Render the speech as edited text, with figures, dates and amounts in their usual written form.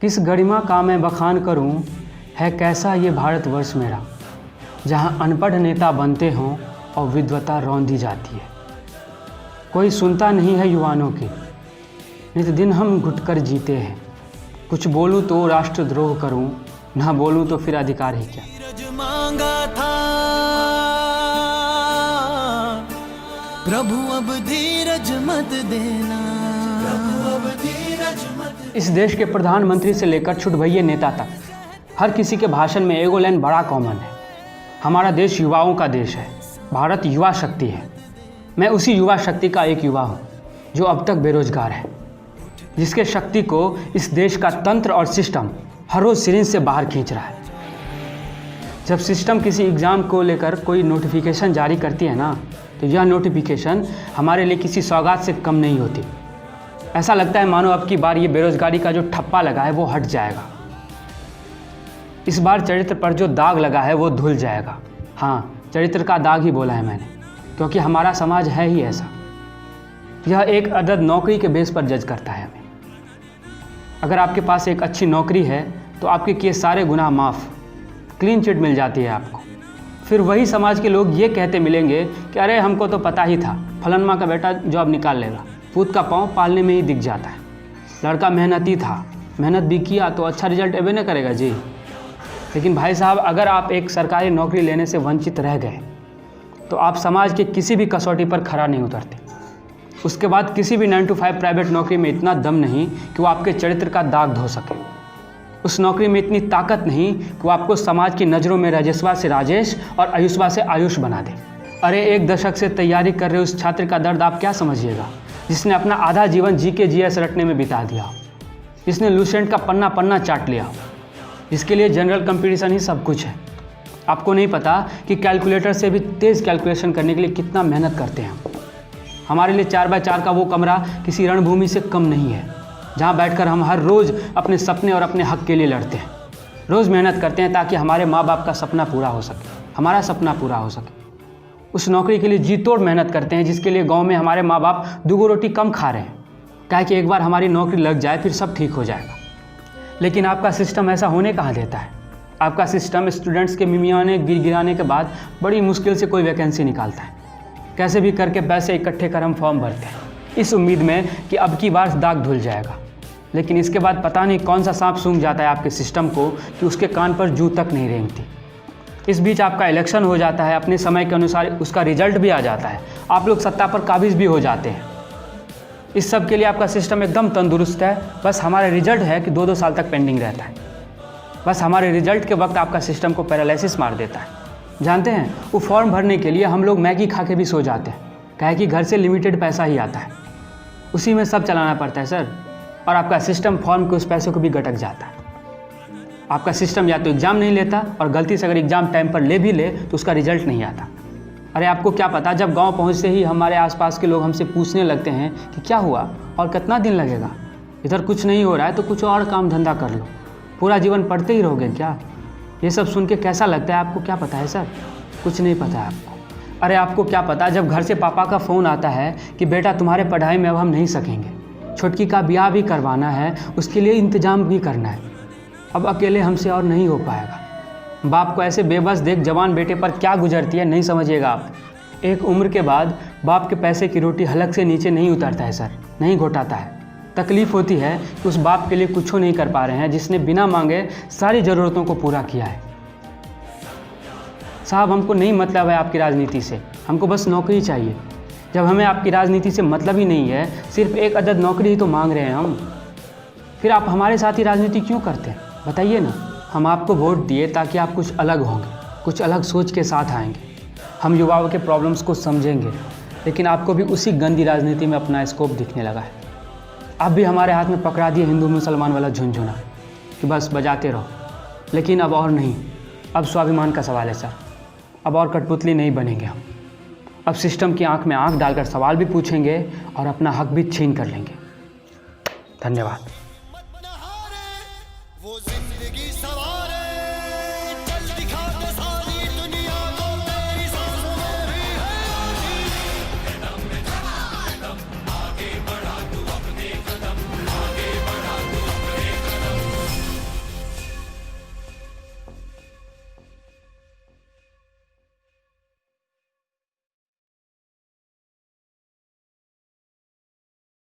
किस गरिमा का मैं बखान करूं, है कैसा ये भारतवर्ष मेरा, जहां अनपढ़ नेता बनते हों और विद्वता रौंदी जाती है। कोई सुनता नहीं है युवानों की, नित दिन हम घुटकर जीते हैं। कुछ बोलूं तो राष्ट्रद्रोह करूं, ना बोलूं तो फिर अधिकार ही क्या। मांगा था प्रभु अब धीरज मत देना, प्रभु अब धीरज मत। इस देश के प्रधानमंत्री से लेकर छुटभइये नेता तक हर किसी के भाषण में एगो लाइन बड़ा कॉमन है। हमारा देश युवाओं का देश है, भारत युवा शक्ति है। मैं उसी युवा शक्ति का एक युवा हूँ जो अब तक बेरोजगार है, जिसके शक्ति को इस देश का तंत्र और सिस्टम हर रोज़ सिरिंज से बाहर खींच रहा है। जब सिस्टम किसी एग्ज़ाम को लेकर कोई नोटिफिकेशन जारी करती है ना, तो यह नोटिफिकेशन हमारे लिए किसी सौगात से कम नहीं होती। ऐसा लगता है मानो अब की बार ये बेरोजगारी का जो ठप्पा लगा है वो हट जाएगा। इस बार चरित्र पर जो दाग लगा है वो धुल जाएगा। हाँ, चरित्र का दाग ही बोला है मैंने, क्योंकि हमारा समाज है ही ऐसा। यह एक अदद नौकरी के बेस पर जज करता है हमें। अगर आपके पास एक अच्छी नौकरी है तो आपके किए सारे गुनाह माफ़, क्लीन चिट मिल जाती है आपको। फिर वही समाज के लोग ये कहते मिलेंगे कि अरे हमको तो पता ही था, फलनमा का बेटा जॉब निकाल लेगा। पूत का पाँव पालने में ही दिख जाता है। लड़का मेहनती था, मेहनत भी किया तो अच्छा रिजल्ट एबे न करेगा जी। लेकिन भाई साहब, अगर आप एक सरकारी नौकरी लेने से वंचित रह गए तो आप समाज के किसी भी कसौटी पर खरा नहीं उतरते। उसके बाद किसी भी 9 to 5 प्राइवेट नौकरी में इतना दम नहीं कि वो आपके चरित्र का दाग धो सके। उस नौकरी में इतनी ताकत नहीं कि वो आपको समाज की नज़रों में राजेशवा से राजेश और आयुषवा से आयुष बना दे। अरे, एक दशक से तैयारी कर रहे उस छात्र का दर्द आप क्या समझिएगा, जिसने अपना आधा जीवन GK-GS रटने में बिता दिया, जिसने लूसेंट का पन्ना पन्ना चाट लिया, जिसके लिए जनरल कंपटीशन ही सब कुछ है। आपको नहीं पता कि कैलकुलेटर से भी तेज़ कैलकुलेशन करने के लिए कितना मेहनत करते हैं हम। हमारे लिए 4x4 का वो कमरा किसी रणभूमि से कम नहीं है, जहाँ बैठकर हम हर रोज़ अपने सपने और अपने हक के लिए लड़ते हैं। रोज़ मेहनत करते हैं ताकि हमारे माँ बाप का सपना पूरा हो सके, हमारा सपना पूरा हो सके। उस नौकरी के लिए जी तोड़ मेहनत करते हैं जिसके लिए गांव में हमारे माँ बाप 2 रोटी कम खा रहे हैं। क्या कि एक बार हमारी नौकरी लग जाए फिर सब ठीक हो जाएगा। लेकिन आपका सिस्टम ऐसा होने कहाँ देता है। आपका सिस्टम स्टूडेंट्स के मिमियाने गिराने के बाद बड़ी मुश्किल से कोई वैकेंसी निकालता है। कैसे भी करके पैसे इकट्ठे कर हम फॉर्म भरते हैं, इस उम्मीद में कि अब की बार दाग धुल जाएगा। लेकिन इसके बाद पता नहीं कौन सा सांप सूंघ जाता है आपके सिस्टम को कि उसके कान पर जू तक नहीं रेंगती। इस बीच आपका इलेक्शन हो जाता है, अपने समय के अनुसार उसका रिजल्ट भी आ जाता है, आप लोग सत्ता पर काबिज भी हो जाते हैं। इस सब के लिए आपका सिस्टम एकदम तंदुरुस्त है। बस हमारा रिजल्ट है कि 2-2 साल तक पेंडिंग रहता है। बस हमारे रिजल्ट के वक्त आपका सिस्टम को पैरालिसिस मार देता है। जानते हैं, वो फॉर्म भरने के लिए हम लोग मैगी खा के भी सो जाते हैं, क्या है कि घर से लिमिटेड पैसा ही आता है, उसी में सब चलाना पड़ता है सर। और आपका सिस्टम फॉर्म के उस पैसे को भी गटक जाता है। आपका सिस्टम या तो एग्ज़ाम नहीं लेता, और गलती से अगर एग्ज़ाम टाइम पर ले भी ले तो उसका रिजल्ट नहीं आता। अरे आपको क्या पता, जब गांव पहुंचते ही हमारे आसपास के लोग हमसे पूछने लगते हैं कि क्या हुआ और कितना दिन लगेगा, इधर कुछ नहीं हो रहा है तो कुछ और काम धंधा कर लो, पूरा जीवन पढ़ते ही रहोगे क्या। ये सब सुन के कैसा लगता है आपको क्या पता है सर? कुछ नहीं पता है आपको। अरे आपको क्या पता, जब घर से पापा का फ़ोन आता है कि बेटा तुम्हारे पढ़ाई में अब हम नहीं सकेंगे, छुटकी का ब्याह भी करवाना है, उसके लिए इंतज़ाम भी करना है, अब अकेले हमसे और नहीं हो पाएगा। बाप को ऐसे बेबस देख जवान बेटे पर क्या गुजरती है नहीं समझिएगा आप। एक उम्र के बाद बाप के पैसे की रोटी हलक से नीचे नहीं उतरता है सर, नहीं घोटाता है। तकलीफ़ होती है कि उस बाप के लिए कुछ नहीं कर पा रहे हैं जिसने बिना मांगे सारी ज़रूरतों को पूरा किया है। साहब, हमको नहीं मतलब है आपकी राजनीति से, हमको बस नौकरी चाहिए। जब हमें आपकी राजनीति से मतलब ही नहीं है, सिर्फ एक अदद नौकरी ही तो मांग रहे हैं हम, फिर आप हमारे साथ ही राजनीति क्यों करते हैं बताइए ना। हम आपको वोट दिए ताकि आप कुछ अलग होंगे, कुछ अलग सोच के साथ आएंगे, हम युवाओं के प्रॉब्लम्स को समझेंगे। लेकिन आपको भी उसी गंदी राजनीति में अपना स्कोप दिखने लगा है। आप भी हमारे हाथ में पकड़ा दिए हिंदू मुसलमान वाला झुनझुना कि बस बजाते रहो। लेकिन अब और नहीं, अब स्वाभिमान का सवाल है सर। अब और कठपुतली नहीं बनेंगे हम। अब सिस्टम की आंख में आंख डालकर सवाल भी पूछेंगे और अपना हक भी छीन कर लेंगे। धन्यवाद।